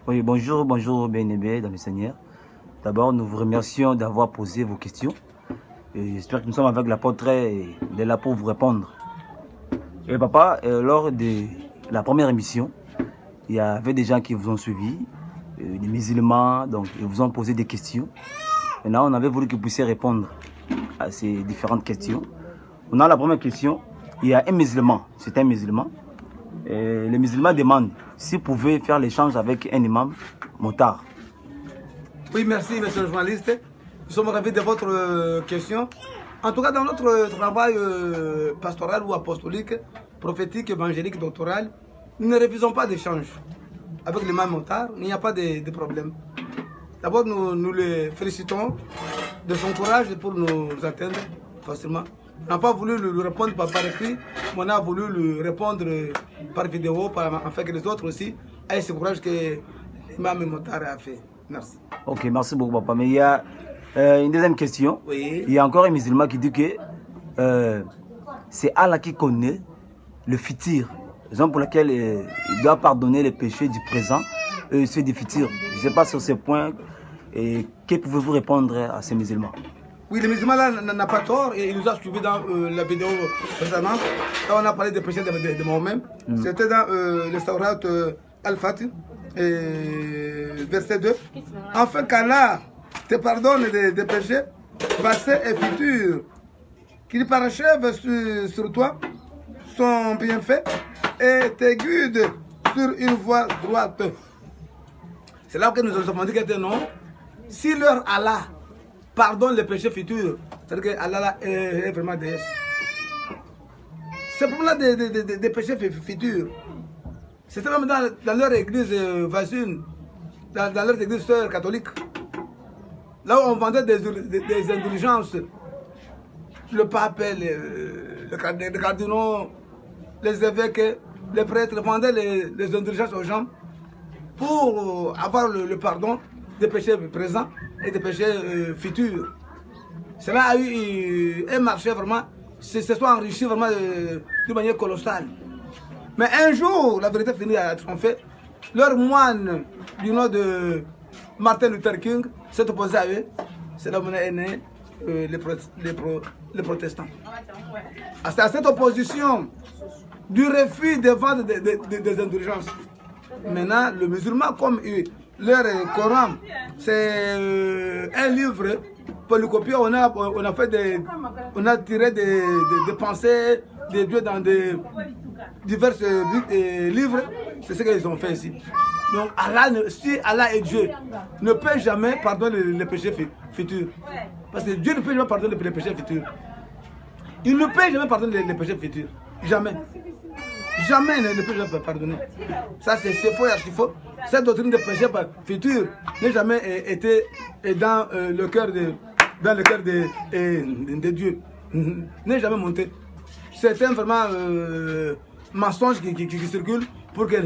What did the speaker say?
Oui, bonjour, bonjour bien-aimés dans le Seigneur. D'abord, nous vous remercions d'avoir posé vos questions. J'espère que nous sommes avec l'apôtre et il est là pour vous répondre. Et papa, lors de la première émission, il y avait des gens qui vous ont suivi, des musulmans, donc ils vous ont posé des questions. Maintenant, on avait voulu que vous puissiez répondre à ces différentes questions. On a la première question. Il y a un musulman, c'est un musulman. Le musulman demande si vous pouvez faire l'échange avec un imam motard. Oui, merci, monsieur le journaliste. Nous sommes ravis de votre question. En tout cas, dans notre travail pastoral ou apostolique, prophétique, évangélique, doctoral, nous ne refusons pas d'échange. Avec l'imam motard, il n'y a pas de problème. D'abord, nous le félicitons de son courage pour nous atteindre facilement. On n'a pas voulu lui répondre par écrit, mais on a voulu lui répondre par vidéo, afin que les autres aussi aient ce courage que l'imam motard a fait. Merci. Ok, merci beaucoup, papa. Mais il y a une deuxième question. Oui. Il y a encore un musulman qui dit que c'est Allah qui connaît le futur, raison pour laquelle il doit pardonner les péchés du présent et ceux du futur. Je ne sais pas sur ce point, que pouvez-vous répondre à ces musulmans? Oui, le musulman là n'a pas tort et il nous a suivi dans la vidéo précédente. Là, on a parlé des péchés de Mohamed. C'était dans le Surat Al-Fatih, verset 2. Enfin qu'Allah te pardonne des péchés passés et futurs, qu'il parachève sur toi son bienfait et te guide sur une voie droite. C'est là que nous avons dit que non. Si leur Allah pardonne les péchés futurs, c'est-à-dire que Allah est vraiment déesse. C'est pour là des péchés futurs. C'était même dans leur église voisine, dans leur église sœur catholique. Là où on vendait des indulgences. Le pape, les cardinaux, les évêques, les prêtres vendaient les indulgences aux gens pour avoir le pardon des péchés présents et des péchés futurs. Cela a eu un marché vraiment, se soit enrichi vraiment d'une manière colossale. Mais un jour, la vérité finit à être en fait. Leur moine du nom de Martin Luther King s'est opposé à eux. C'est là où est né les protestants. C'est à cette opposition du refus de vendre des indulgences. Maintenant, le musulman, comme leur Coran, c'est un livre polycopié, on a tiré des pensées de Dieu dans divers livres. C'est ce qu'ils ont fait ici. Donc, si Allah est Dieu, ne peut jamais pardonner les péchés futurs. Parce que Dieu ne peut jamais pardonner les péchés futurs. Il ne peut jamais pardonner les péchés futurs. Jamais. Jamais il ne peut jamais pardonner. Ça, c'est faux et archi faux. Cette doctrine de péché futur n'a jamais été dans le cœur de Dieu. N'est jamais monté. C'est un vraiment mensonge qui circule pour que